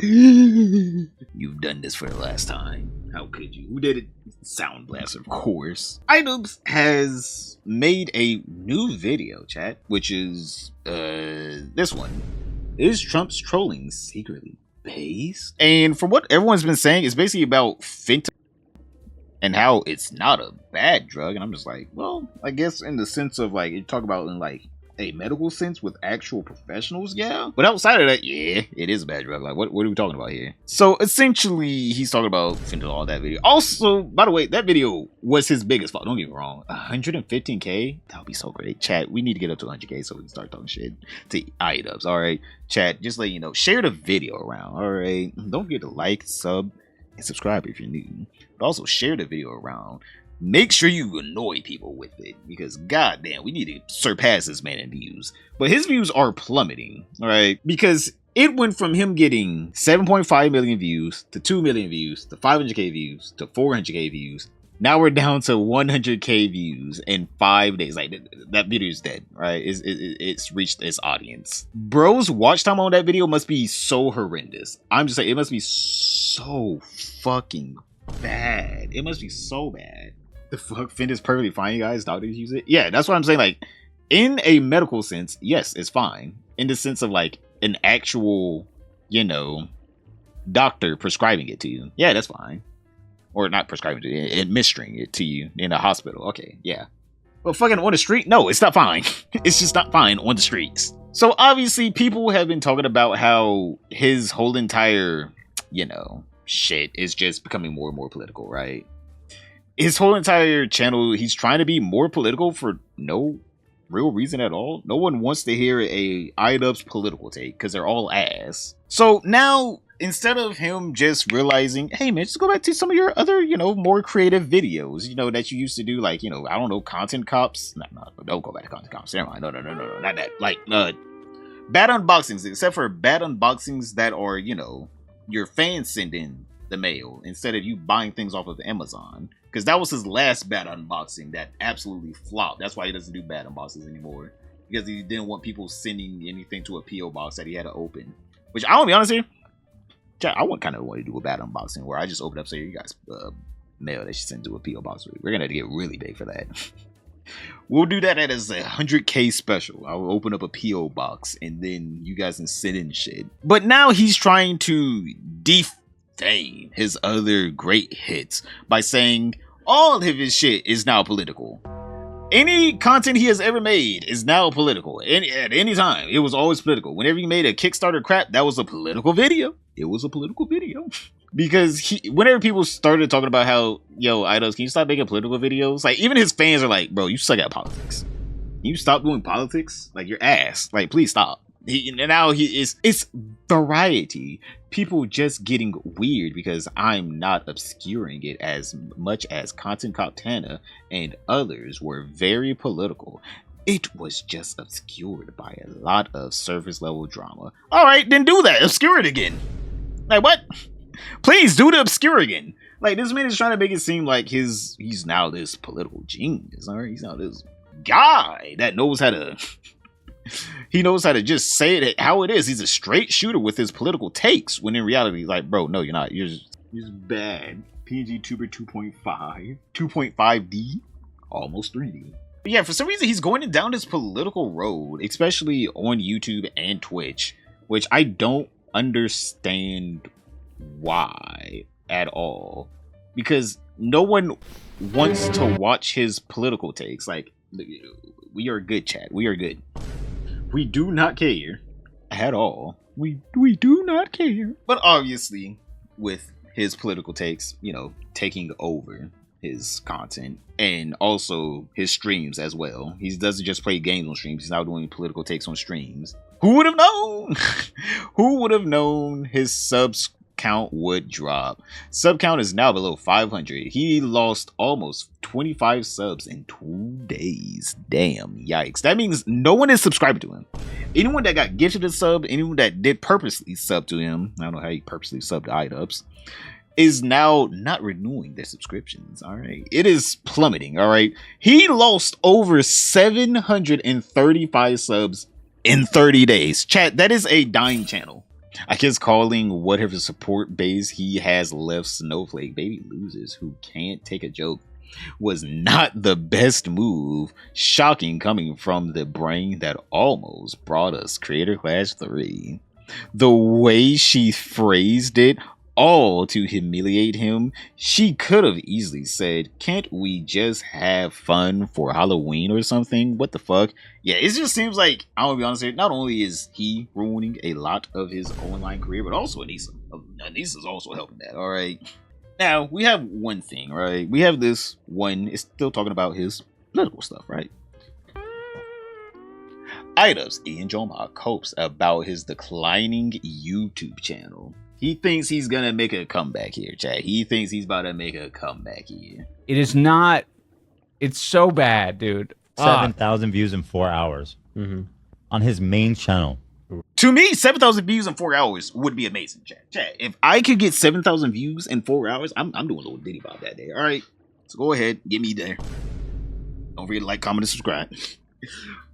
You've done this for the last time. How could you? Who did it? Sound Blast, of course. Idubbbz has made a new video, chat, which is this one. Is Trump's trolling secretly based? And from what everyone's been saying, it's basically about fentanyl and how it's not a bad drug. And I'm just like, well, I guess in the sense of like, you talk about in like a medical sense with actual professionals, yeah. But outside of that, yeah, it is a bad drug. Like, what are we talking about here? So essentially, he's talking about fentanyl in that video. Also, by the way, that video was his biggest fault. Don't get me wrong. 115K? That would be so great. Chat, we need to get up to 100K so we can start talking shit to Idubbbz. All right, chat, just let you know. Share the video around. All right, don't forget to like, sub, and subscribe if you're new. But also share the video around. Make sure you annoy people with it, because goddamn, we need to surpass this man in views. But his views are plummeting, all right? Because it went from him getting 7.5 million views to 2 million views to 500K views to 400K views. Now we're down to 100K views in 5 days. Like, that video is dead, right? It's reached its audience. Bro's watch time on that video must be so horrendous. I'm just saying, it must be so fucking bad. It must be so bad. The fuck, Fent is perfectly fine, you guys. Doctors use it. Yeah, that's what I'm saying. Like, in a medical sense, yes, it's fine. In the sense of like an actual, you know, doctor prescribing it to you. Yeah, that's fine. Or not prescribing it, administering it to you in a hospital. Okay, yeah. But fucking on the street? No, it's not fine. It's just not fine on the streets. So obviously, people have been talking about how his whole entire, you know, shit is just becoming more and more political, right? His whole entire channel, he's trying to be more political for no real reason at all. No one wants to hear a Idubbbz political take because they're all ass. So now, instead of him just realizing, hey man, just go back to some of your other, you know, more creative videos, you know, that you used to do, like, you know, I don't know, content cops. No, don't go back to content cops. Never mind. No, not that. Like, bad unboxings, except for bad unboxings that are, you know, your fans send in the mail instead of you buying things off of Amazon. Because that was his last bad unboxing that absolutely flopped. That's why he doesn't do bad unboxings anymore. Because he didn't want people sending anything to a P.O. box that he had to open. Which, I want to be honest here, chat, I want to do a bad unboxing where I just open up, say, you guys mail that you send to a P.O. box. We're going to get really big for that. We'll do that as a 100K special. I'll open up a P.O. box and then you guys can send in shit. But now he's trying to defame his other great hits by saying all of his shit is now political. Any content he has ever made is now political. At any time, it was always political. Whenever he made a Kickstarter crap, that was a political video. It was a political video. Because whenever people started talking about how, yo, Idubbbz, can you stop making political videos? Like, even his fans are like, bro, you suck at politics. Can you stop doing politics? Like, your ass. Like, please stop. It's variety. People just getting weird because I'm not obscuring it as much as Content Cop Tana and others were very political. It was just obscured by a lot of surface level drama. Alright, then do that. Obscure it again. Like, what? Please do the obscure again. Like, this man is trying to make it seem like he's now this political genius. Alright, he's now this guy that knows how to he knows how to just say it how it is. He's a straight shooter with his political takes, when in reality, like, bro, no, you're not. You're just bad. PNG Tuber 2.5, 2.5D, almost 3D. But yeah, for some reason, he's going down this political road, especially on YouTube and Twitch, which I don't understand why at all. Because no one wants to watch his political takes. Like, we are good, chat. We are good. We do not care at all. We do not care. But obviously, with his political takes, you know, taking over his content and also his streams as well. He doesn't just play games on streams. He's now doing political takes on streams. Who would have known? Who would have known his subs count would drop? Sub count is now below 500. He lost almost 25 subs in 2 days. Damn, yikes. That means no one is subscribing to him. Anyone that got gifted a sub, anyone that did purposely sub to him, I don't know how he purposely subbed to Idubbbz, is now not renewing their subscriptions. All right, it is plummeting. All right, he lost over 735 subs in 30 days. Chat, that is a dying channel. I guess calling whatever support base he has left Snowflake baby losers who can't take a joke was not the best move. Shocking coming from the brain that almost brought us Creator Clash 3. The way she phrased it, all to humiliate him, she could have easily said, "Can't we just have fun for Halloween or something? What the fuck?" Yeah, it just seems like, I'm gonna be honest here, not only is he ruining a lot of his online career, but also Anissa. Anissa's also helping that, alright? Now, we have one thing, right? We have this one, it's still talking about his political stuff, right? Idubbbz Ian Joma copes about his declining YouTube channel. He thinks he's gonna make a comeback here, chat. He thinks he's about to make a comeback here. It is not. It's so bad, dude. 7,000 views in 4 hours on his main channel. To me, 7,000 views in 4 hours would be amazing, chat. Chat. If I could get 7,000 views in 4 hours, I'm doing a little Diddy Bob that day. All right, so go ahead, get me there. Don't forget to like, comment, and subscribe.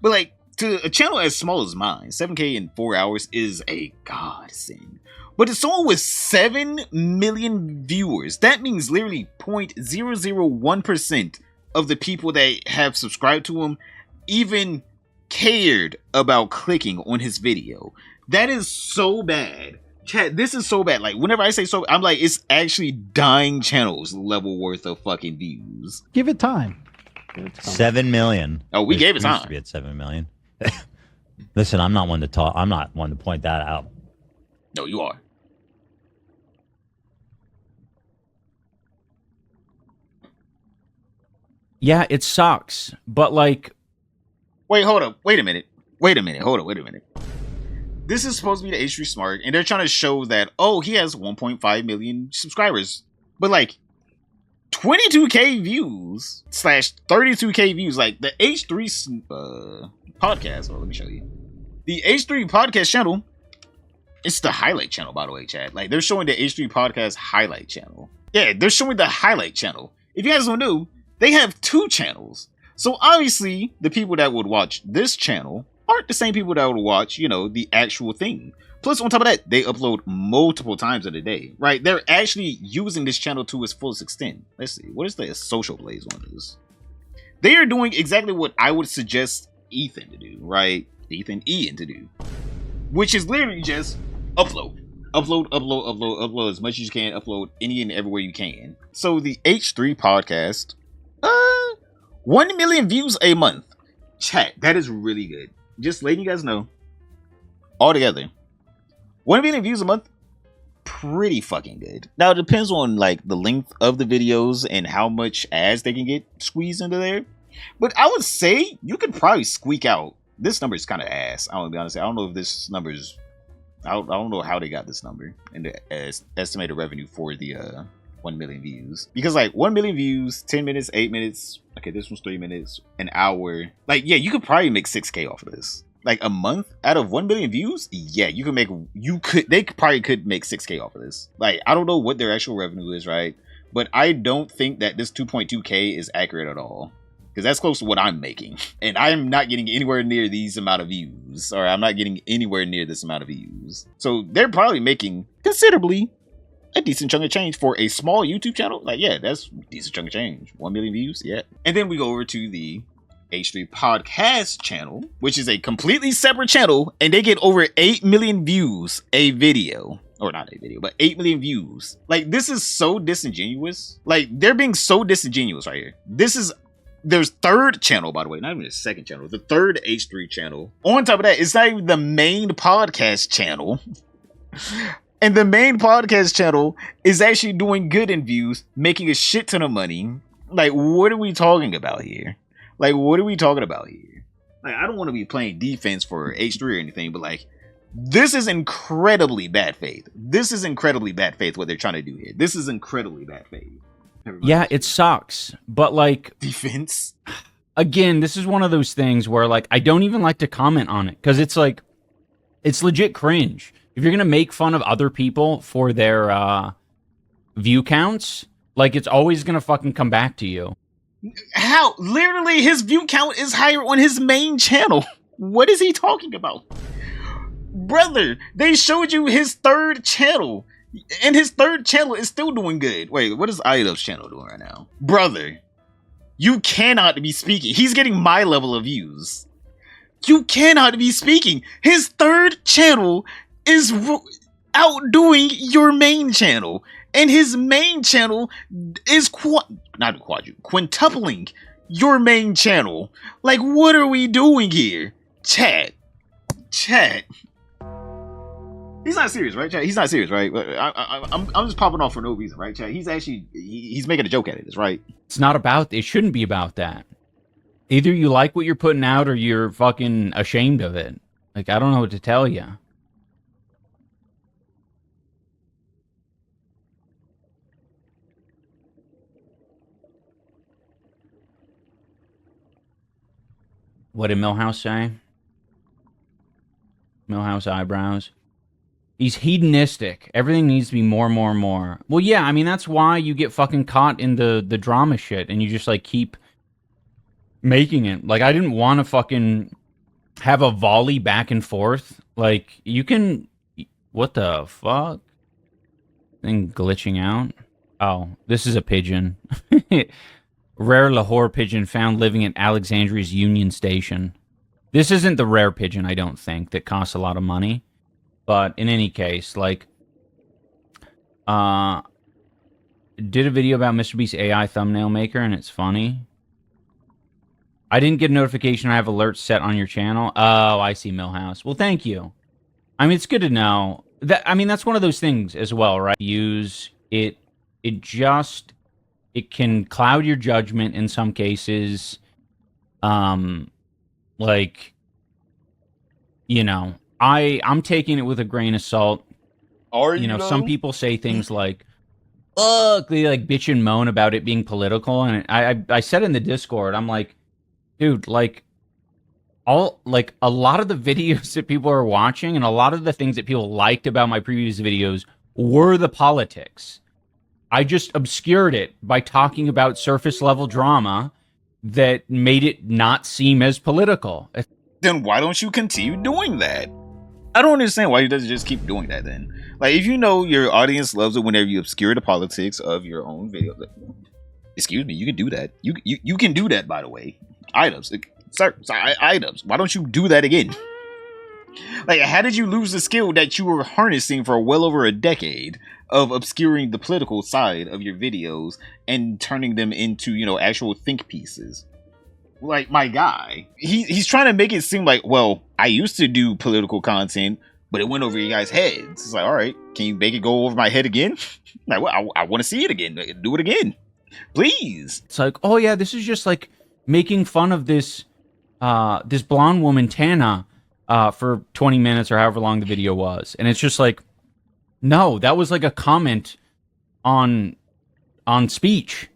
But like, to a channel as small as mine, 7K in 4 hours is a godsend. But to someone with 7 million viewers, that means literally 0.001% of the people that have subscribed to him even cared about clicking on his video. That is so bad. Chat, this is so bad. Like, whenever I say so, I'm like, it's actually dying channels level worth of fucking views. Give it time. 7 million. Oh, we gave it time. Used to be at 7 million. Listen, I'm not one to talk. I'm not one to point that out. No, you are. Yeah, it sucks. But like, wait, hold up. Wait a minute. Wait a minute. Hold up. Wait a minute. This is supposed to be the H3 Smart, and they're trying to show that, oh, he has 1.5 million subscribers. But like, 22K views / 32K views. Like, the H3 podcast. Well, let me show you. The H3 podcast channel, it's the highlight channel, by the way, chat. Like, they're showing the H3 podcast highlight channel. Yeah, they're showing the highlight channel. If you guys don't know, they have 2 channels. So obviously, the people that would watch this channel aren't the same people that would watch, you know, the actual thing. Plus, on top of that, they upload multiple times in a day, right? They're actually using this channel to its fullest extent. Let's see. What is the social blaze on this? They are doing exactly what I would suggest Ethan to do, right? Ian to do. Which is literally just upload. Upload as much as you can. Upload any and everywhere you can. So the H3 podcast, 1 million views a month. Chat, that is really good. Just letting you guys know. Altogether, 1 million views a month, pretty fucking good. Now, it depends on like the length of the videos and how much ads they can get squeezed into there. But I would say you could probably squeak out. This number is kind of ass. I'm gonna be honest. I don't know if this number is. I don't know how they got this number and the estimated revenue for the 1 million views. Because like 1 million views, 10 minutes, 8 minutes. Okay, this one's 3 minutes, an hour. Like, yeah, you could probably make 6K off of this. Like a month out of 1 million views, yeah, you can make. They probably could make 6K off of this. Like, I don't know what their actual revenue is, right? But I don't think that this 2.2K is accurate at all. Because that's close to what I'm making. And I'm not getting anywhere near these amount of views. Or I'm not getting anywhere near this amount of views. So they're probably making considerably a decent chunk of change for a small YouTube channel. Like, yeah, that's a decent chunk of change. 1 million views, yeah. And then we go over to the H3 Podcast channel, which is a completely separate channel. And they get over 8 million views a video. Or not a video, but 8 million views. Like, this is so disingenuous. Like, they're being so disingenuous right here. This is their third channel, by the way, not even the second channel, the third H3 channel. On top of that, it's not even the main podcast channel. And the main podcast channel is actually doing good in views, making a shit ton of money. Like, what are we talking about here? Like, what are we talking about here? Like, I don't want to be playing defense for H3 or anything, but like, this is incredibly bad faith. This is incredibly bad faith what they're trying to do here. This is incredibly bad faith. Yeah, it sucks. But like, defense. Again, this is one of those things where like I don't even like to comment on it because it's like it's legit cringe. If you're gonna make fun of other people for their view counts, like it's always gonna fucking come back to you. How? Literally, his view count is higher on his main channel. What is he talking about? Brother, they showed you his third channel. And his third channel is still doing good. Wait, what is Idubbbz channel doing right now? Brother, you cannot be speaking. He's getting my level of views. You cannot be speaking. His third channel is outdoing your main channel. And his main channel is quintupling your main channel. Like, what are we doing here? Chat. He's not serious, right, chat? He's not serious, right? I'm just popping off for no reason, right, chat? He's actually, he's making a joke at it, right? It's not about, it shouldn't be about that. Either you like what you're putting out or you're fucking ashamed of it. Like, I don't know what to tell you. What did Millhouse say? Millhouse eyebrows. He's hedonistic. Everything needs to be more. Well, yeah, I mean, that's why you get fucking caught in the drama shit and you just, like, keep making it. Like, I didn't want to fucking have a volley back and forth. Like, you can... What the fuck? Thing glitching out? Oh, this is a pigeon. Rare Lahore pigeon found living at Alexandria's Union Station. This isn't the rare pigeon, I don't think, that costs a lot of money. But in any case, like, did a video about MrBeast's AI thumbnail maker, and it's funny. I didn't get a notification I have alerts set on your channel. Oh, I see, Millhouse. Well, thank you. I mean, it's good to know. I mean, that's one of those things as well, right? Use it. It can cloud your judgment in some cases. Like, you know, I'm taking it with a grain of salt. You know, some people say things like, ugh, they like bitch and moan about it being political. And I said in the Discord, I'm like, dude, like, a lot of the videos that people are watching and a lot of the things that people liked about my previous videos were the politics. I just obscured it by talking about surface level drama that made it not seem as political. Then why don't you continue doing that? I don't understand why he doesn't just keep doing that then. Like, if you know your audience loves it whenever you obscure the politics of your own video. Excuse me, you can do that. You can do that, by the way. Idubbbz. Sorry, Idubbbz. Why don't you do that again? Like, how did you lose the skill that you were harnessing for well over a decade of obscuring the political side of your videos and turning them into, you know, actual think pieces? Like, my guy, he's trying to make it seem like, well, I used to do political content, but it went over your guys' heads. It's like, all right, can you make it go over my head again? Like, well, I want to see it again. Do it again, please. It's like, oh yeah, this is just like making fun of this this blonde woman Tana for 20 minutes or however long the video was, and it's just like, no, that was like a comment on speech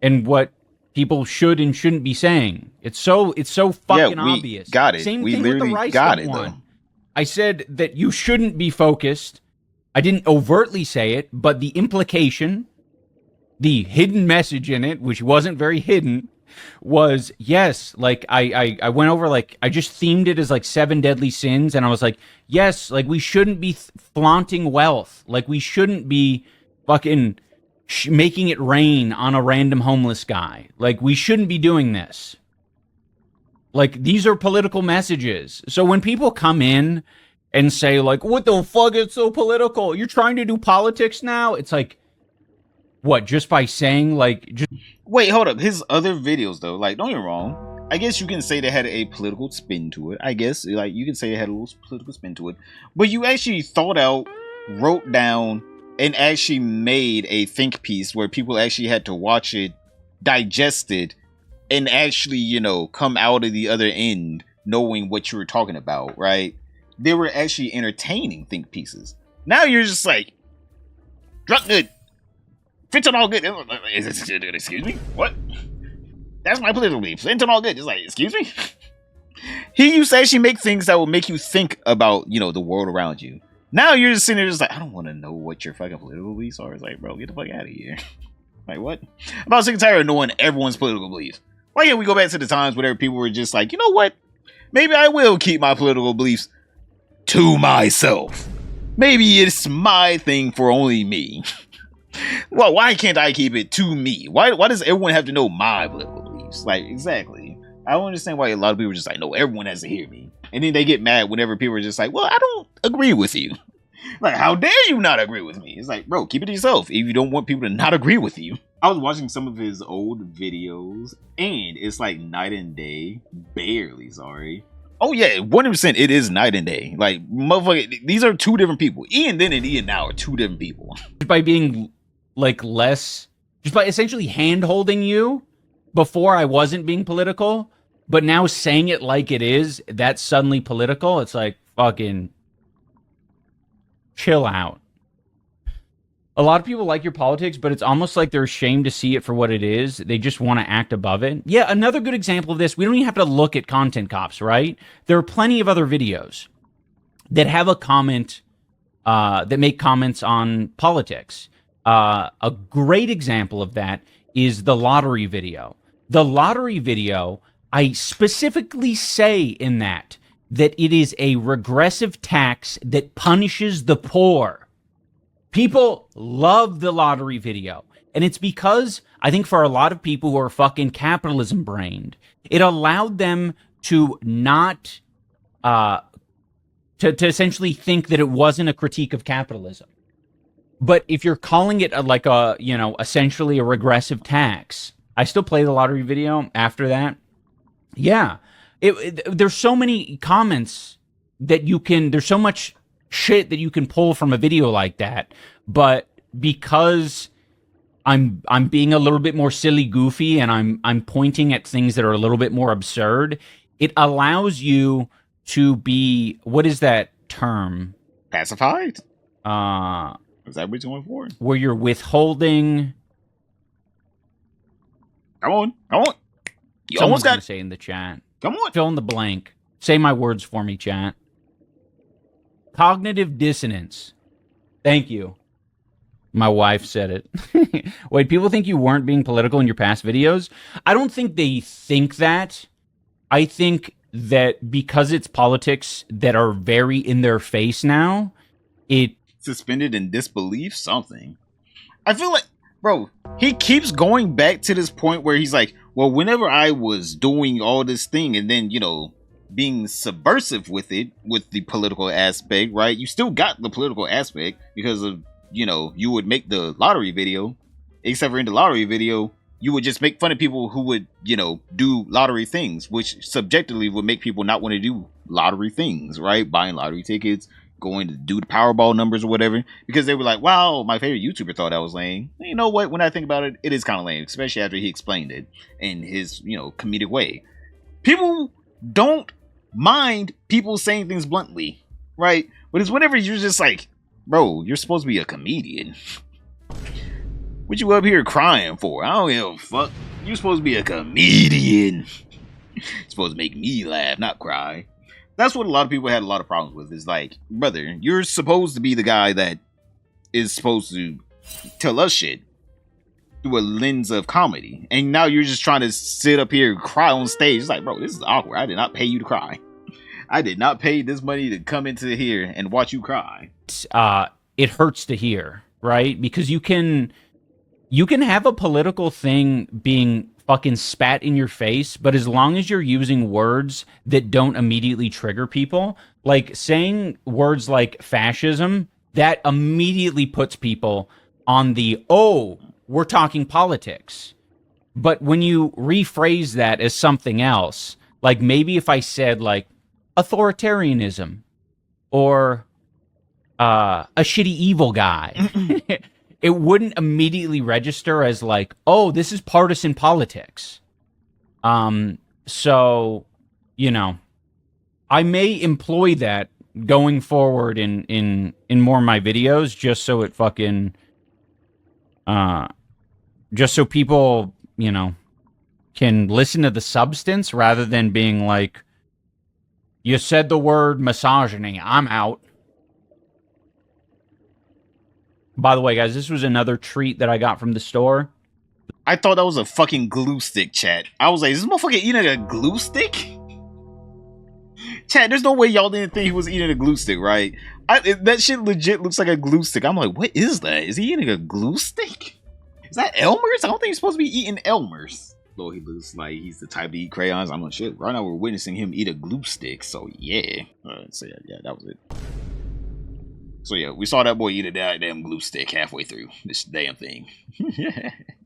and what people should and shouldn't be saying. It's so fucking obvious. Got it. Same we thing with the rice got it, one. though. I said that you shouldn't be focused. I didn't overtly say it, but the implication, the hidden message in it, which wasn't very hidden, was, yes, like, I went over, like, I just themed it as, like, 7 deadly sins, and I was like, yes, like, we shouldn't be flaunting wealth. Like, we shouldn't be fucking making it rain on a random homeless guy. Like, we shouldn't be doing this. Like, these are political messages. So when people come in and say, like, what the fuck, it's so political, you're trying to do politics now? It's like, what, just by saying, like, just... Wait, hold up. His other videos, though, like, don't get me wrong, I guess you can say they had a political spin to it. I guess, like, you can say it had a little political spin to it. But you actually thought out, wrote down, and actually made a think piece where people actually had to watch it, digest it, and actually, you know, come out of the other end knowing what you were talking about, right? They were actually entertaining think pieces. Now you're just like, drunk good, fentanyl good. Excuse me? What? That's my political belief. Fentanyl good. It's like, excuse me? He used to actually make things that will make you think about, you know, the world around you. Now you're just sitting there just like, I don't want to know what your fucking political beliefs are. It's like, bro, get the fuck out of here. Like, what? I'm about sick and tired of knowing everyone's political beliefs. Why can't we go back to the times where people were just like, you know what? Maybe I will keep my political beliefs to myself. Maybe it's my thing for only me. Well, why can't I keep it to me? Why does everyone have to know my political beliefs? Like, exactly. I don't understand why a lot of people are just like, no, everyone has to hear me. And then they get mad whenever people are just like, well, I don't agree with you. Like, how dare you not agree with me? It's like, bro, keep it to yourself if you don't want people to not agree with you. I was watching some of his old videos, and it's like night and day. Barely, sorry. Oh yeah, 100% it is night and day. Like, motherfucker, these are two different people. Ian then and Ian now are two different people. Just by being, like, just by essentially hand-holding you before I wasn't being political, but now saying it like it is, that's suddenly political. It's like, fucking chill out. A lot of people like your politics, but it's almost like they're ashamed to see it for what it is. They just want to act above it. Yeah, another good example of this, we don't even have to look at Content Cops, right? There are plenty of other videos that have a comment, that make comments on politics. A great example of that is the lottery video. The lottery video, I specifically say in that it is a regressive tax that punishes the poor. People love the lottery video. And it's because I think for a lot of people who are fucking capitalism brained, it allowed them to not, to essentially think that it wasn't a critique of capitalism. But if you're calling it essentially a regressive tax, I still play the lottery video after that. Yeah. There's so many comments that there's so much shit that you can pull from a video like that, but because I'm being a little bit more silly goofy and I'm pointing at things that are a little bit more absurd, it allows you to be, what is that term? Pacified? Is that what you're going for? Where you're withholding. Come on. You Someone's almost got to say in the chat. Come on. Fill in the blank. Say my words for me, chat. Cognitive dissonance. Thank you. My wife said it. Wait, people think you weren't being political in your past videos? I don't think they think that. I think that because it's politics that are very in their face now, it... Suspended in disbelief? Something. I feel like, bro, he keeps going back to this point where he's like, well, whenever I was doing all this thing and then, being subversive with it, with the political aspect, right? You still got the political aspect because of, you would make the lottery video, except for in the lottery video, you would just make fun of people who would, do lottery things, which subjectively would make people not want to do lottery things, right? Buying lottery tickets, going to do the Powerball numbers or whatever, because they were like, wow, my favorite YouTuber thought that was lame. You know what? When I think about it, it is kind of lame, especially after he explained it in his, comedic way. People don't mind people saying things bluntly, right? But it's whenever you're just like, bro, you're supposed to be a comedian. What you up here crying for? I don't give a fuck. You're supposed to be a comedian. You're supposed to make me laugh, not cry. That's what a lot of people had a lot of problems with. Is like, brother, you're supposed to be the guy that is supposed to tell us shit through a lens of comedy. And now you're just trying to sit up here and cry on stage. It's like, bro, this is awkward. I did not pay you to cry. I did not pay this money to come into here and watch you cry. It hurts to hear, right? Because you can have a political thing being fucking spat in your face, but as long as you're using words that don't immediately trigger people, like saying words like fascism, that immediately puts people on the, oh, we're talking politics. But when you rephrase that as something else, like maybe if I said like authoritarianism or a shitty evil guy, it wouldn't immediately register as like, oh, this is partisan politics. So, I may employ that going forward in more of my videos, just so it fucking, just so people, can listen to the substance rather than being like, you said the word misogyny, I'm out. By the way, guys, this was another treat that I got from the store. I thought that was a fucking glue stick, chat. I was like, is this motherfucker eating a glue stick? Chad, there's no way y'all didn't think he was eating a glue stick, right? That shit legit looks like a glue stick. I'm like, what is that? Is he eating a glue stick? Is that Elmer's? I don't think he's supposed to be eating Elmer's. Though he looks like he's the type to eat crayons. I'm like, shit, right now we're witnessing him eat a glue stick. So yeah. So yeah, that was it. So yeah, we saw that boy eat a damn glue stick halfway through this damn thing.